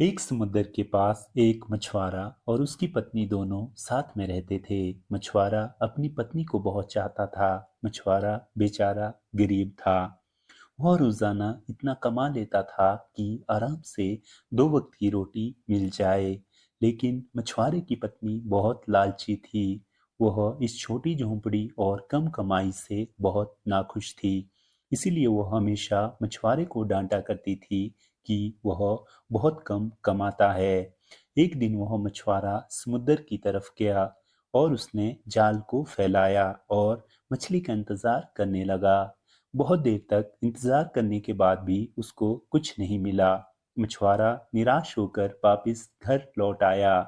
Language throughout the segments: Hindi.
एक समुद्र के पास एक मछुआरा और उसकी पत्नी दोनों साथ में रहते थे। मछुआरा अपनी पत्नी को बहुत चाहता था। मछुआरा बेचारा गरीब था। वह रोजाना इतना कमा लेता था कि आराम से दो वक्त की रोटी मिल जाए। लेकिन मछुआरे की पत्नी बहुत लालची थी। वह इस छोटी झोंपड़ी और कम कमाई से बहुत नाखुश थी। इसीलिए वह हमेशा मछुआरे को डांटा करती थी कि वह बहुत कम कमाता है। एक दिन वह मछुआरा समुद्र की तरफ गया और उसने जाल को फैलाया और मछली का इंतजार करने लगा। बहुत देर तक इंतजार करने के बाद भी उसको कुछ नहीं मिला। मछुआरा निराश होकर वापस घर लौट आया।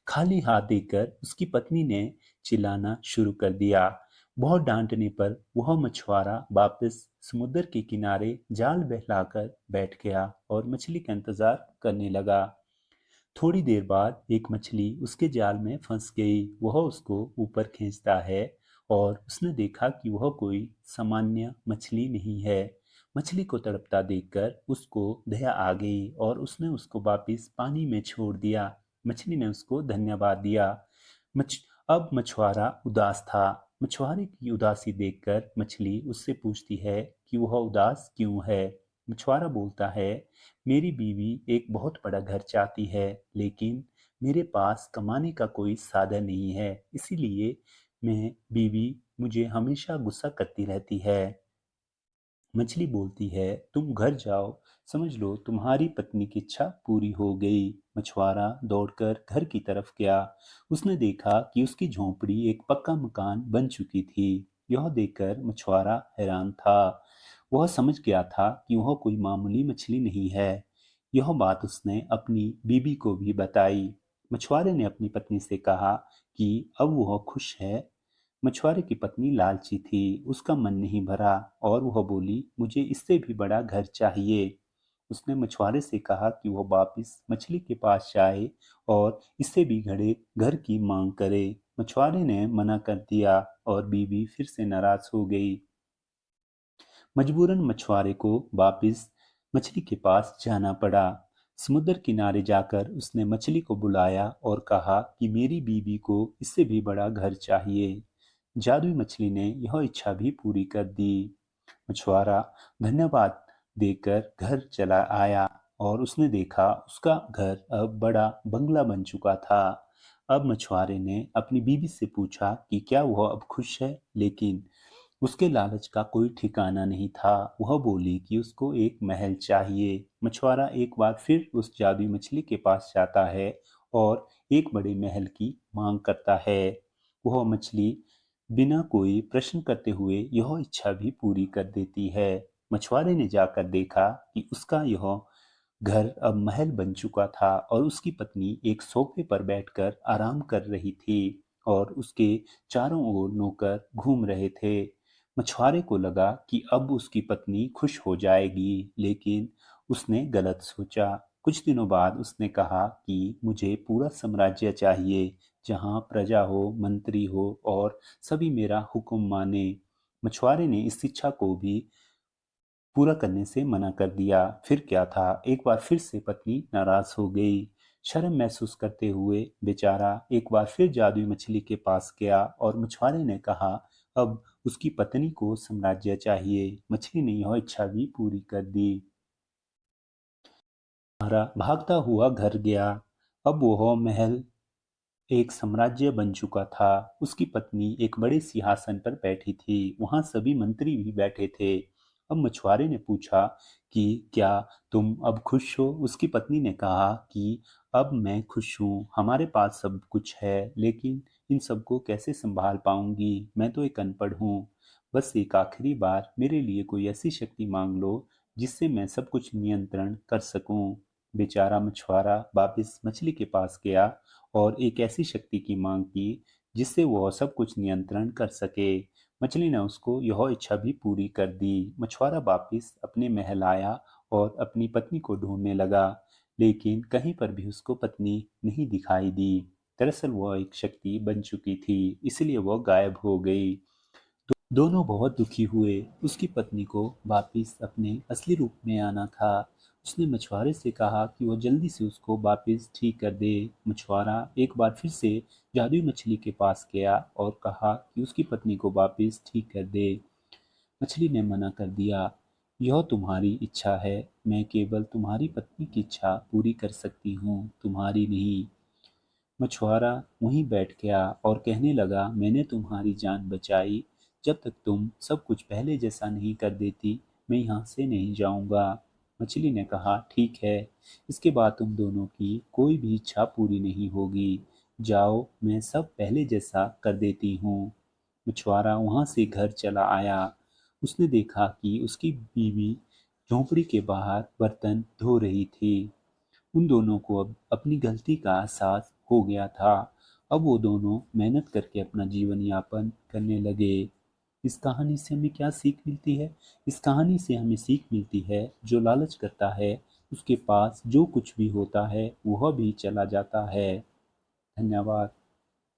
खाली हाथ देकर उसकी पत्नी ने चिल्लाना शुरू कर दिया। बहुत डांटने पर वह मछुआरा वापस समुद्र के किनारे जाल फैलाकर बैठ गया और मछली का इंतजार करने लगा। थोड़ी देर बाद एक मछली उसके जाल में फंस गई। वह उसको ऊपर खींचता है और उसने देखा कि वह कोई सामान्य मछली नहीं है। मछली को तड़पता देखकर उसको दया आ गई और उसने उसको वापस पानी में छोड़ दिया। मछली ने उसको धन्यवाद दिया। मछ अब मछुआरा उदास था। मछुआरे की उदासी देखकर मछली उससे पूछती है कि वह उदास क्यों है। मछुआरा बोलता है, मेरी बीवी एक बहुत बड़ा घर चाहती है, लेकिन मेरे पास कमाने का कोई साधन नहीं है। इसीलिए मैं बीवी मुझे हमेशा गुस्सा करती रहती है। मछली बोलती है, तुम घर जाओ, समझ लो तुम्हारी पत्नी की इच्छा पूरी हो गई। मछुआरा दौड़कर घर की तरफ गया। उसने देखा कि उसकी झोंपड़ी एक पक्का मकान बन चुकी थी। यह देखकर मछुआरा हैरान था। वह समझ गया था कि वह कोई मामूली मछली नहीं है। यह बात उसने अपनी बीबी को भी बताई। मछुआरे ने अपनी पत्नी से कहा कि अब वह खुश है। मछुआरे की पत्नी लालची थी। उसका मन नहीं भरा और वह बोली, मुझे इससे भी बड़ा घर चाहिए। उसने मछुआरे से कहा कि वह वापस मछली के पास जाए और इससे भी बड़े घर की मांग करे। मछुआरे ने मना कर दिया और बीवी फिर से नाराज हो गई। मजबूरन मछुआरे को वापस मछली के पास जाना पड़ा। समुद्र किनारे जाकर उसने मछली को बुलाया और कहा कि मेरी बीवी को इससे भी बड़ा घर चाहिए। जादुई मछली ने यह इच्छा भी पूरी कर दी। मछुआरा धन्यवाद देकर घर चला आया और उसने देखा उसका घर अब बड़ा बंगला बन चुका था। अब मछुआरे ने अपनी बीवी से पूछा कि क्या वह अब खुश है, लेकिन उसके लालच का कोई ठिकाना नहीं था। वह बोली कि उसको एक महल चाहिए। मछुआरा एक बार फिर उस जादुई मछली के पास जाता है और एक बड़े महल की मांग करता है। वह मछली बिना कोई प्रश्न करते हुए यह इच्छा भी पूरी कर देती है। मछुआरे ने जाकर देखा कि उसका यह घर अब महल बन चुका था और उसकी पत्नी एक सोफे पर बैठकर आराम कर रही थी और उसके चारों ओर नौकर घूम रहे थे। मछुआरे को लगा कि अब उसकी पत्नी खुश हो जाएगी, लेकिन उसने गलत सोचा। कुछ दिनों बाद उसने कहा कि मुझे पूरा साम्राज्य चाहिए, जहाँ प्रजा हो, मंत्री हो और सभी मेरा हुक्म माने। मछुआरे ने इस इच्छा को भी पूरा करने से मना कर दिया। फिर क्या था, एक बार फिर से पत्नी नाराज हो गई। शर्म महसूस करते हुए बेचारा एक बार फिर जादुई मछली के पास गया और मछुआरे ने कहा अब उसकी पत्नी को साम्राज्य चाहिए। मछली ने यह इच्छा भी पूरी कर दी। हमारा भागता हुआ घर गया। अब वह महल एक साम्राज्य बन चुका था। उसकी पत्नी एक बड़े सिंहासन पर बैठी थी। वहां सभी मंत्री भी बैठे थे। अब मछुआरे ने पूछा कि क्या तुम अब खुश हो? उसकी पत्नी ने कहा कि अब मैं खुश हूँ, हमारे पास सब कुछ है, लेकिन इन सबको कैसे संभाल पाऊंगी? मैं तो एक अनपढ़ हूँ। बस एक आखिरी बार मेरे लिए कोई ऐसी शक्ति मांग लो जिससे मैं सब कुछ नियंत्रण कर सकूं। बेचारा मछुआरा वापस मछली के पास गया और एक ऐसी शक्ति की मांग की जिससे वह सब कुछ नियंत्रण कर सके। मछली ने उसको यह इच्छा भी पूरी कर दी। मछुआरा वापिस अपने महल आया और अपनी पत्नी को ढूंढने लगा, लेकिन कहीं पर भी उसको पत्नी नहीं दिखाई दी। दरअसल वह एक शक्ति बन चुकी थी, इसलिए वह गायब हो गई। दोनों बहुत दुखी हुए। उसकी पत्नी को वापिस अपने असली रूप में आना था। उसने मछुआरे से कहा कि वह जल्दी से उसको वापस ठीक कर दे। मछुआरा एक बार फिर से जादुई मछली के पास गया और कहा कि उसकी पत्नी को वापस ठीक कर दे। मछली ने मना कर दिया, यह तुम्हारी इच्छा है, मैं केवल तुम्हारी पत्नी की इच्छा पूरी कर सकती हूँ, तुम्हारी नहीं। मछुआरा वहीं बैठ गया और कहने लगा, मैंने तुम्हारी जान बचाई, जब तक तुम सब कुछ पहले जैसा नहीं कर देती मैं यहाँ से नहीं जाऊंगा। मछली ने कहा, ठीक है, इसके बाद तुम दोनों की कोई भी इच्छा पूरी नहीं होगी, जाओ, मैं सब पहले जैसा कर देती हूँ। मछुआरा वहां से घर चला आया। उसने देखा कि उसकी बीवी झोंपड़ी के बाहर बर्तन धो रही थी। उन दोनों को अब अपनी गलती का एहसास हो गया था। अब वो दोनों मेहनत करके अपना जीवन यापन करने लगे। इस कहानी से हमें क्या सीख मिलती है? इस कहानी से हमें सीख मिलती है, जो लालच करता है उसके पास जो कुछ भी होता है वह भी चला जाता है। धन्यवाद।